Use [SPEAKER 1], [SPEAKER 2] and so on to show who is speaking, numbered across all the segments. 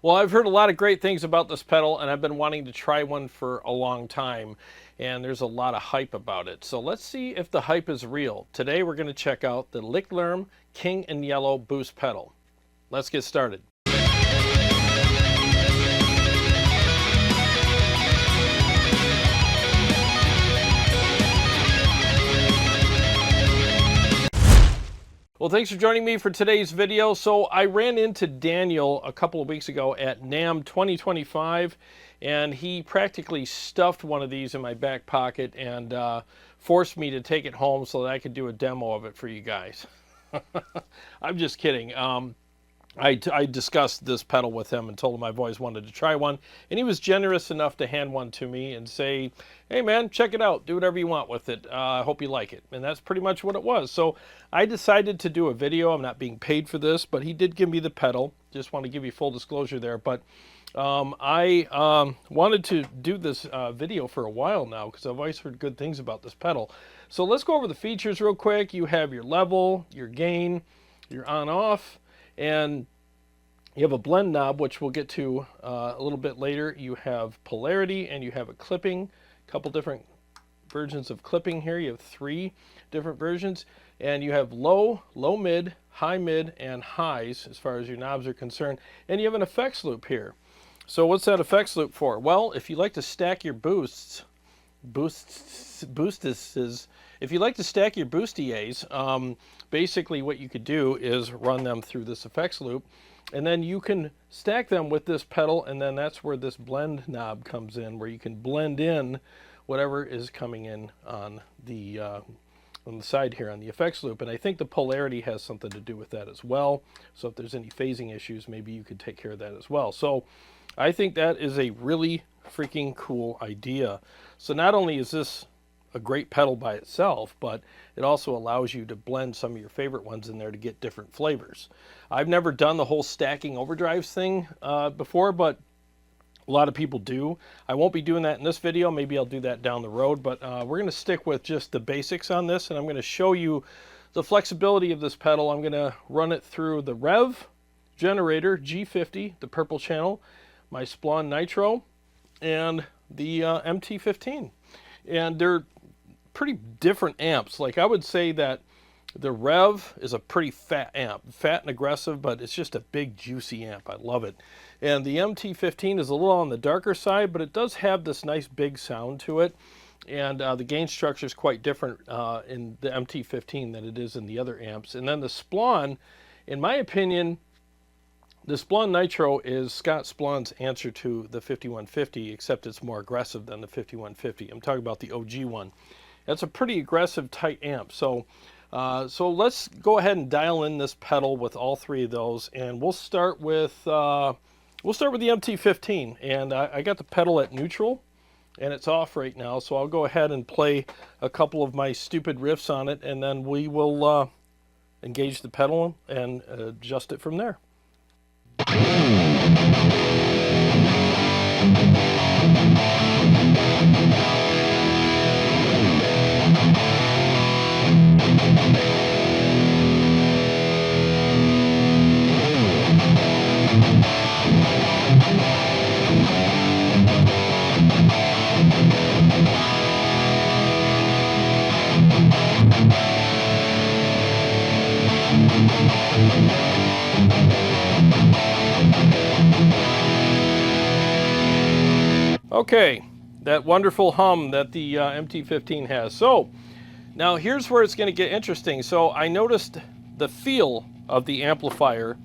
[SPEAKER 1] Well, I've heard a lot of great things about this pedal, and I've been wanting to try one for a long time, and there's a lot of hype about it. So let's see if the hype is real. Today we're going to check out the Lichtlaerm King in Yellow boost pedal. Let's get started. Well, thanks for joining me for today's video. So I ran into Daniel a couple of weeks ago at NAMM 2025, and he practically stuffed one of these in my back pocket and forced me to take it home so that I could do a demo of it for you guys. I'm just kidding. I discussed this pedal with him and told him I've always wanted to try one, and he was generous enough to hand one to me and say, hey man, check it out, do whatever you want with it, I hope you like it. And that's pretty much what it was. So I decided to do a video. I'm not being paid for this, but he did give me the pedal. Just want to give you full disclosure there. But I wanted to do this video for a while now because I've always heard good things about this pedal. So let's go over the features real quick. You have your level, your gain, your on-off, and you have a blend knob, which we'll get to a little bit later. You have polarity, and you have a clipping, a couple different versions of clipping here. You have 3 different versions, and you have low, low mid, high mid, and highs as far as your knobs are concerned. And you have an effects loop here. So what's that effects loop for? Well, if you like to stack your boostesses, if you like to stack your boostiers, basically what you could do is run them through this effects loop, and then you can stack them with this pedal, and then that's where this blend knob comes in, where you can blend in whatever is coming in on the side here on the effects loop. And I think the polarity has something to do with that as well. So if there's any phasing issues, maybe you could take care of that as well. So I think that is a really freaking cool idea. So not only is this a great pedal by itself, but it also allows you to blend some of your favorite ones in there to get different flavors. I've never done the whole stacking overdrives thing before, but a lot of people do. I won't be doing that in this video. Maybe I'll do that down the road, but we're going to stick with just the basics on this, and I'm going to show you the flexibility of this pedal. I'm going to run it through the Revv Generator G50, the purple channel, my Splawn Nitro, and the MT15. And they're pretty different amps. Like, I would say that the Revv is a pretty fat amp, fat and aggressive, but it's just a big juicy amp. I love it. And the MT15 is a little on the darker side, but it does have this nice big sound to it. And the gain structure is quite different in the MT15 than it is in the other amps. And then the Splawn, in my opinion, the Splawn Nitro is Scott Splawn's answer to the 5150, except it's more aggressive than the 5150. I'm talking about the OG one. That's a pretty aggressive, tight amp. So let's go ahead and dial in this pedal with all 3 of those, and we'll start with the MT15. And I got the pedal at neutral, and it's off right now. So I'll go ahead and play a couple of my stupid riffs on it, and then we will engage the pedal and adjust it from there. Okay, that wonderful hum that the MT15 has. So now here's where it's going to get interesting. So I noticed the feel of the amplifier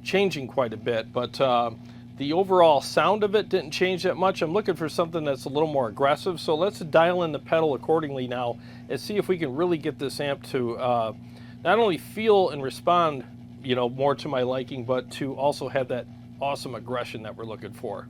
[SPEAKER 1] changing quite a bit, but the overall sound of it didn't change that much. I'm looking for something that's a little more aggressive. So let's dial in the pedal accordingly now and see if we can really get this amp to not only feel and respond, you know, more to my liking, but to also have that awesome aggression that we're looking for.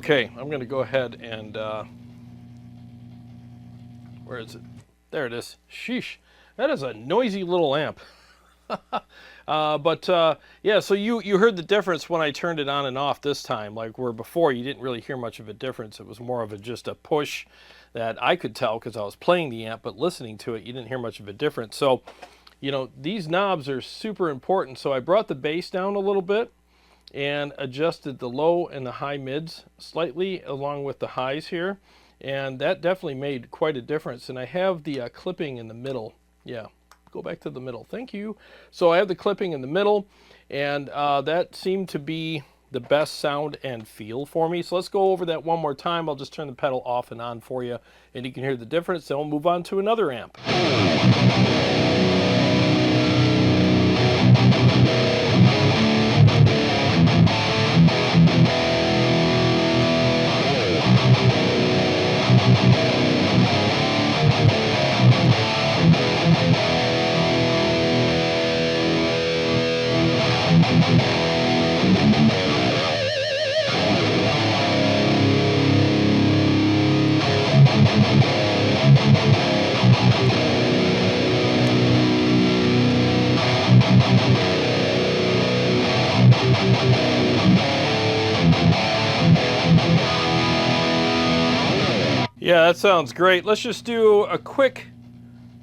[SPEAKER 1] Okay, I'm going to go ahead and, where is it? There it is. Sheesh, that is a noisy little amp. Yeah, so you heard the difference when I turned it on and off this time. Like where before you didn't really hear much of a difference. It was more of just a push that I could tell because I was playing the amp, but listening to it, you didn't hear much of a difference. So, you know, these knobs are super important. So I brought the bass down a little bit and adjusted the low and the high mids slightly along with the highs here. And that definitely made quite a difference. And I have the clipping in the middle. Yeah, go back to the middle. Thank you. So I have the clipping in the middle, and that seemed to be the best sound and feel for me. So let's go over that one more time. I'll just turn the pedal off and on for you, and you can hear the difference. Then we'll move on to another amp. Yeah, that sounds great. Let's just do a quick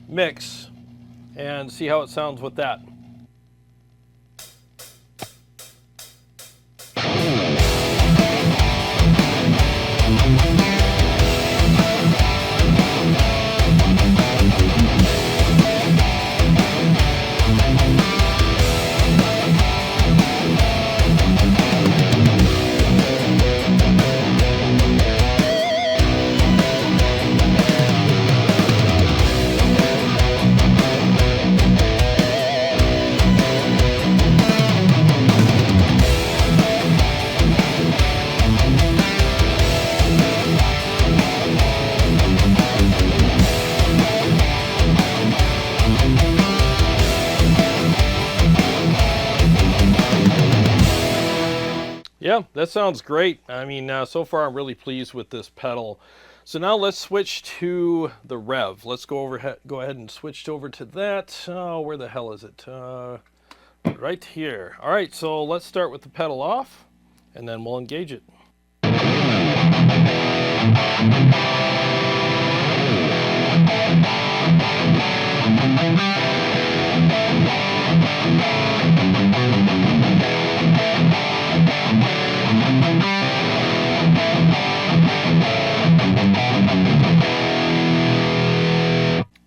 [SPEAKER 1] mix and see how it sounds with that. Yeah, that sounds great. I mean, so far I'm really pleased with this pedal. So now let's switch to the Revv. Let's go ahead and switch over to that. Oh, where the hell is it? Right here. All right, so let's start with the pedal off, and then we'll engage it.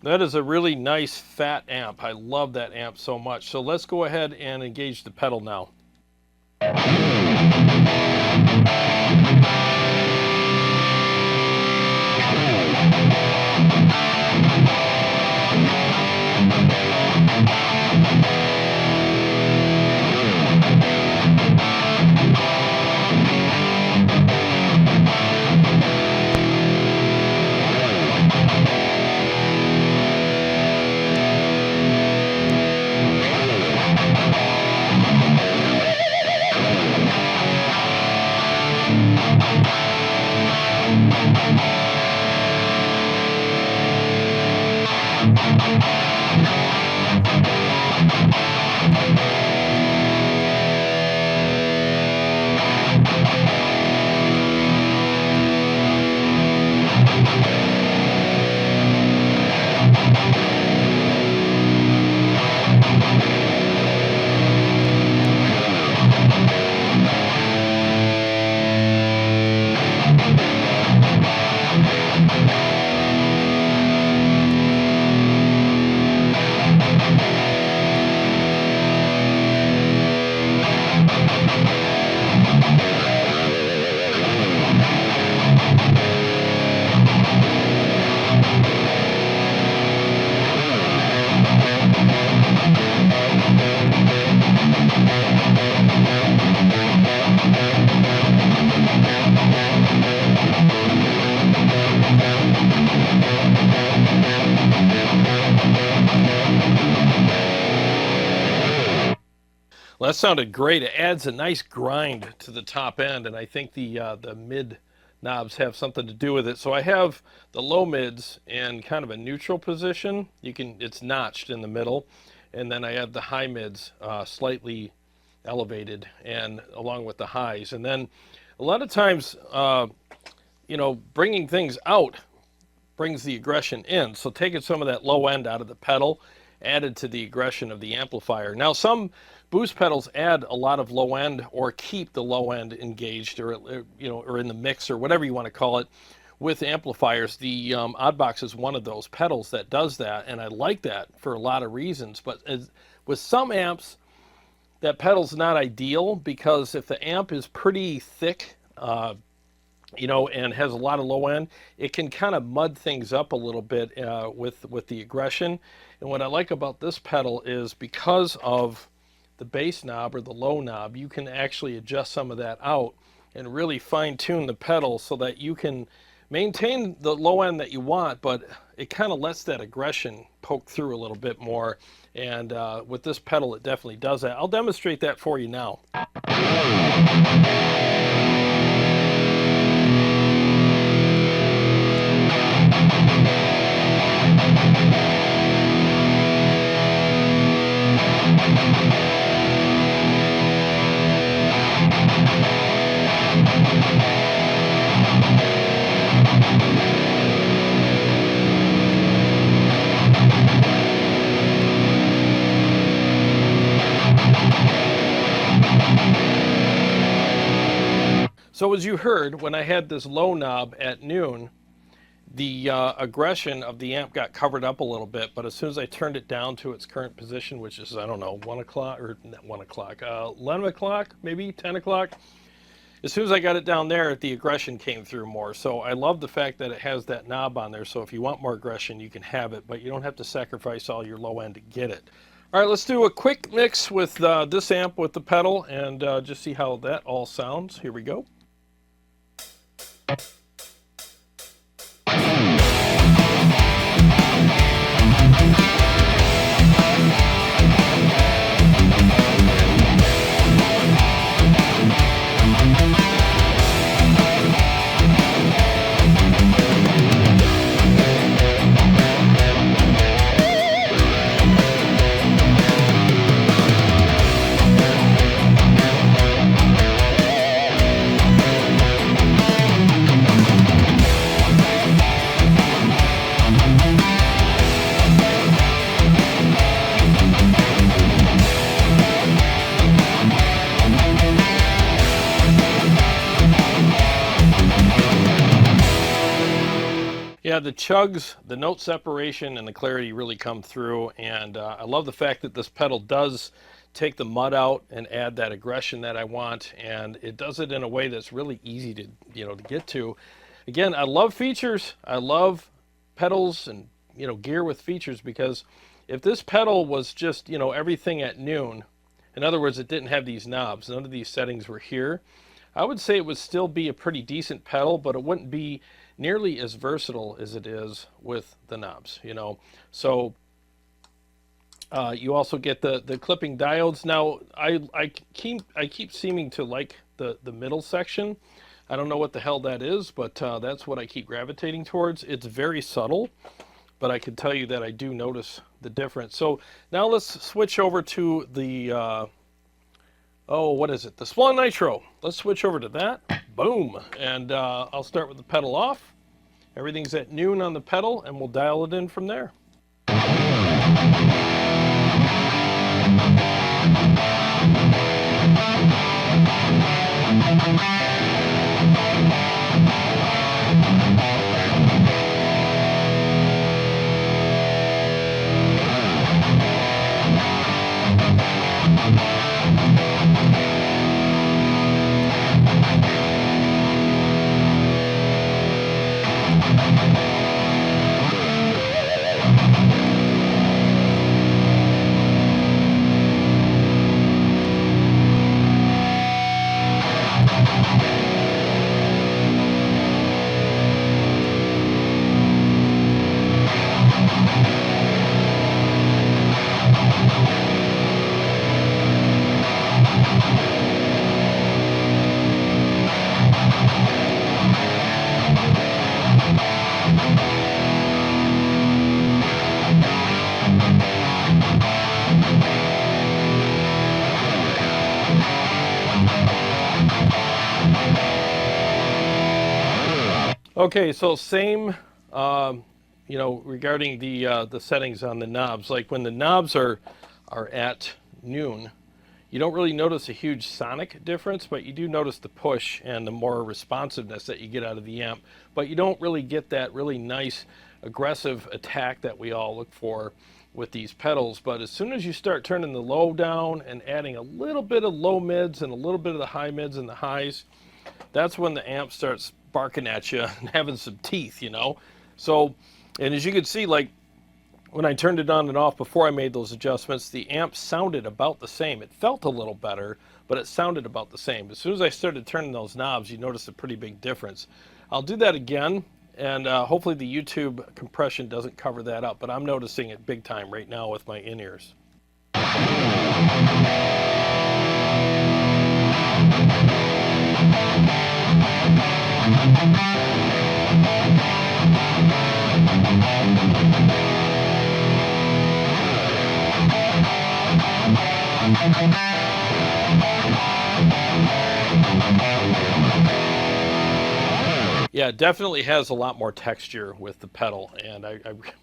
[SPEAKER 1] That is a really nice fat amp. I love that amp so much. So let's go ahead and engage the pedal now. Well, that sounded great. It adds a nice grind to the top end, and I think the mid knobs have something to do with it. So I have the low mids in kind of a neutral position. It's notched in the middle, and then I have the high mids slightly elevated, and along with the highs. And then a lot of times, bringing things out brings the aggression in. So taking some of that low end out of the pedal added to the aggression of the amplifier. Now some boost pedals add a lot of low end or keep the low end engaged, or in the mix, or whatever you want to call it, with amplifiers. The Oddbox is one of those pedals that does that, and I like that for a lot of reasons. But with some amps, that pedal's not ideal, because if the amp is pretty thick, and has a lot of low end, it can kind of mud things up a little bit with the aggression. And what I like about this pedal is, because of the bass knob or the low knob, you can actually adjust some of that out and really fine tune the pedal so that you can maintain the low end that you want, but it kind of lets that aggression poke through a little bit more. And with this pedal, it definitely does that. I'll demonstrate that for you now. So as you heard, when I had this low knob at noon, the aggression of the amp got covered up a little bit, but as soon as I turned it down to its current position, which is, I don't know, 1 o'clock, or not 1 o'clock, 11 o'clock, maybe 10 o'clock, as soon as I got it down there, the aggression came through more. So I love the fact that it has that knob on there, so if you want more aggression, you can have it, but you don't have to sacrifice all your low end to get it. All right, let's do a quick mix with this amp with the pedal, and just see how that all sounds. Here we go. Yeah, the chugs, the note separation, and the clarity really come through, and I love the fact that this pedal does take the mud out and add that aggression that I want, and it does it in a way that's really easy to to get to. Again, I love features. I love pedals and gear with features, because if this pedal was just everything at noon, in other words, it didn't have these knobs, none of these settings were here, I would say it would still be a pretty decent pedal, but it wouldn't be nearly as versatile as it is with the knobs, So you also get the clipping diodes. Now I keep seeming to like the middle section. I don't know what the hell that is, but that's what I keep gravitating towards. It's very subtle, but I can tell you that I do notice the difference. So now let's switch over to the what is it? The Splawn Nitro. Let's switch over to that. Boom. And I'll start with the pedal off. Everything's at noon on the pedal, and we'll dial it in from there. Okay, so same, you know, regarding the settings on the knobs. Like when the knobs are at noon, you don't really notice a huge sonic difference, but you do notice the push and the more responsiveness that you get out of the amp. But you don't really get that really nice aggressive attack that we all look for with these pedals. But as soon as you start turning the low down and adding a little bit of low mids and a little bit of the high mids and the highs, that's when the amp starts barking at you and having some teeth, you know. So, and as you can see, like when I turned it on and off before I made those adjustments, the amp sounded about the same. It felt a little better, but it sounded about the same. As soon as I started turning those knobs, you notice a pretty big difference. I'll do that again, and hopefully the YouTube compression doesn't cover that up, but I'm noticing it big time right now with my in-ears. Yeah, it definitely has a lot more texture with the pedal, and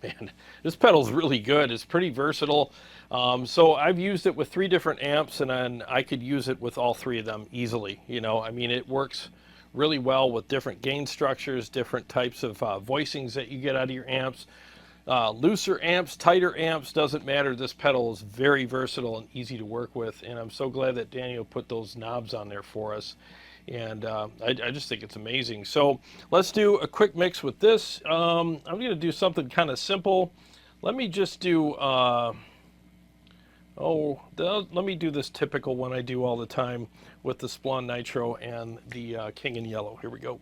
[SPEAKER 1] man, this pedal's really good. It's pretty versatile. So I've used it with 3 different amps, and then I could use it with all 3 of them easily. You know, I mean, it works really well with different gain structures, different types of voicings that you get out of your amps. Looser amps, tighter amps, doesn't matter. This pedal is very versatile and easy to work with, and I'm so glad that Daniel put those knobs on there for us. And I just think it's amazing. So let's do a quick mix with this. I'm going to do something kind of simple. Let me just do, let me do this typical one I do all the time with the Splawn Nitro and the King in Yellow. Here we go.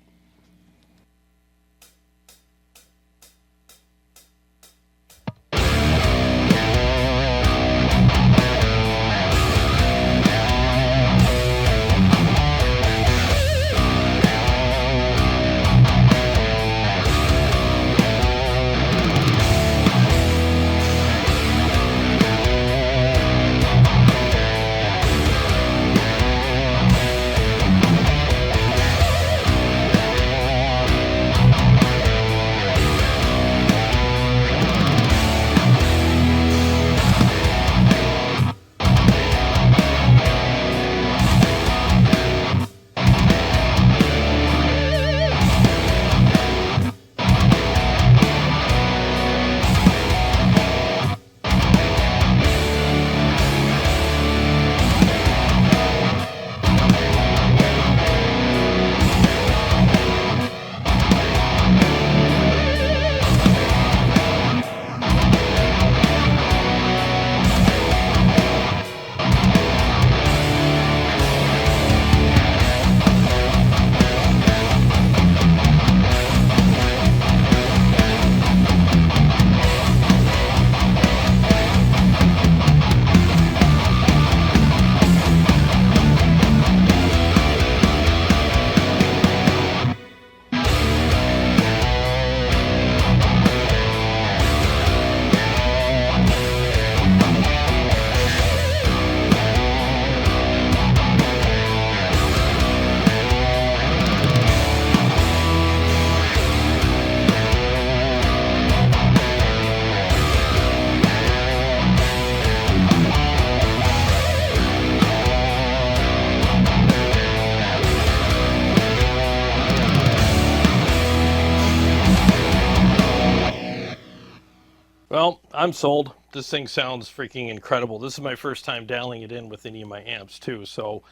[SPEAKER 1] Well, I'm sold. This thing sounds freaking incredible. This is my first time dialing it in with any of my amps too. So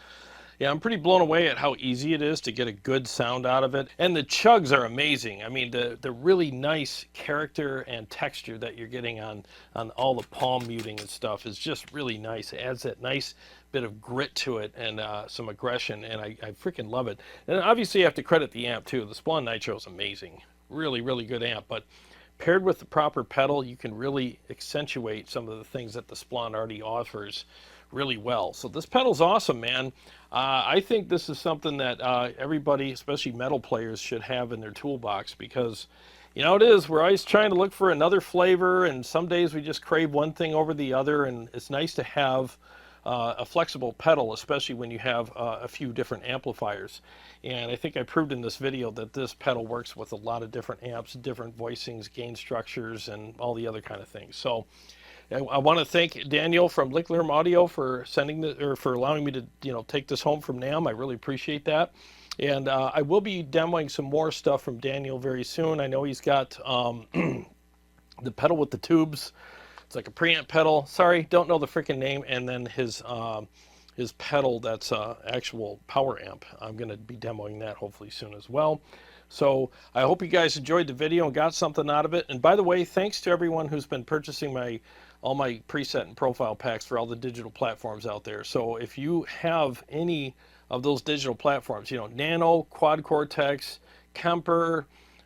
[SPEAKER 1] yeah, I'm pretty blown away at how easy it is to get a good sound out of it. And the chugs are amazing. I mean, the really nice character and texture that you're getting on all the palm muting and stuff is just really nice. It adds that nice bit of grit to it and some aggression, and I freaking love it. And obviously you have to credit the amp too. The Splawn Nitro is amazing. Really, really good amp. But paired with the proper pedal, you can really accentuate some of the things that the Splawn already offers really well. So this pedal's awesome, man. I think this is something that everybody, especially metal players, should have in their toolbox, because you know it is, we're always trying to look for another flavor, and some days we just crave one thing over the other, and it's nice to have a flexible pedal, especially when you have a few different amplifiers. And I think I proved in this video that this pedal works with a lot of different amps, different voicings, gain structures, and all the other kind of things. So I want to thank Daniel from Lichtlaerm Audio for sending for allowing me to take this home from NAMM. I really appreciate that. And I will be demoing some more stuff from Daniel very soon. I know he's got the pedal with the tubes. It's like a preamp pedal. Sorry, don't know the freaking name. And then his pedal that's actual power amp. I'm going to be demoing that hopefully soon as well. So I hope you guys enjoyed the video and got something out of it. And by the way, thanks to everyone who's been purchasing all my preset and profile packs for all the digital platforms out there. So if you have any of those digital platforms, Nano, Quad Cortex, KEMPER,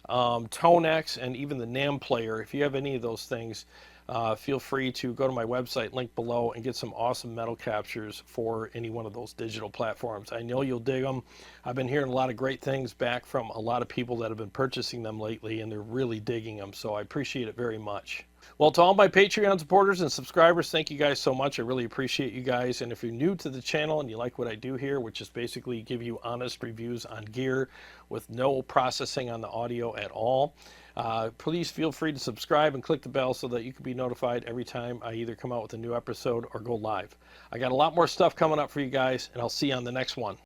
[SPEAKER 1] ToneX, and even the NAMM player, if you have any of those things, feel free to go to my website, link below, and get some awesome metal captures for any one of those digital platforms. I know you'll dig them. I've been hearing a lot of great things back from a lot of people that have been purchasing them lately, and they're really digging them, so I appreciate it very much. Well, to all my Patreon supporters and subscribers, thank you guys so much. I really appreciate you guys. And if you're new to the channel and you like what I do here, which is basically give you honest reviews on gear with no processing on the audio at all, please feel free to subscribe and click the bell so that you can be notified every time I either come out with a new episode or go live. I got a lot more stuff coming up for you guys, and I'll see you on the next one.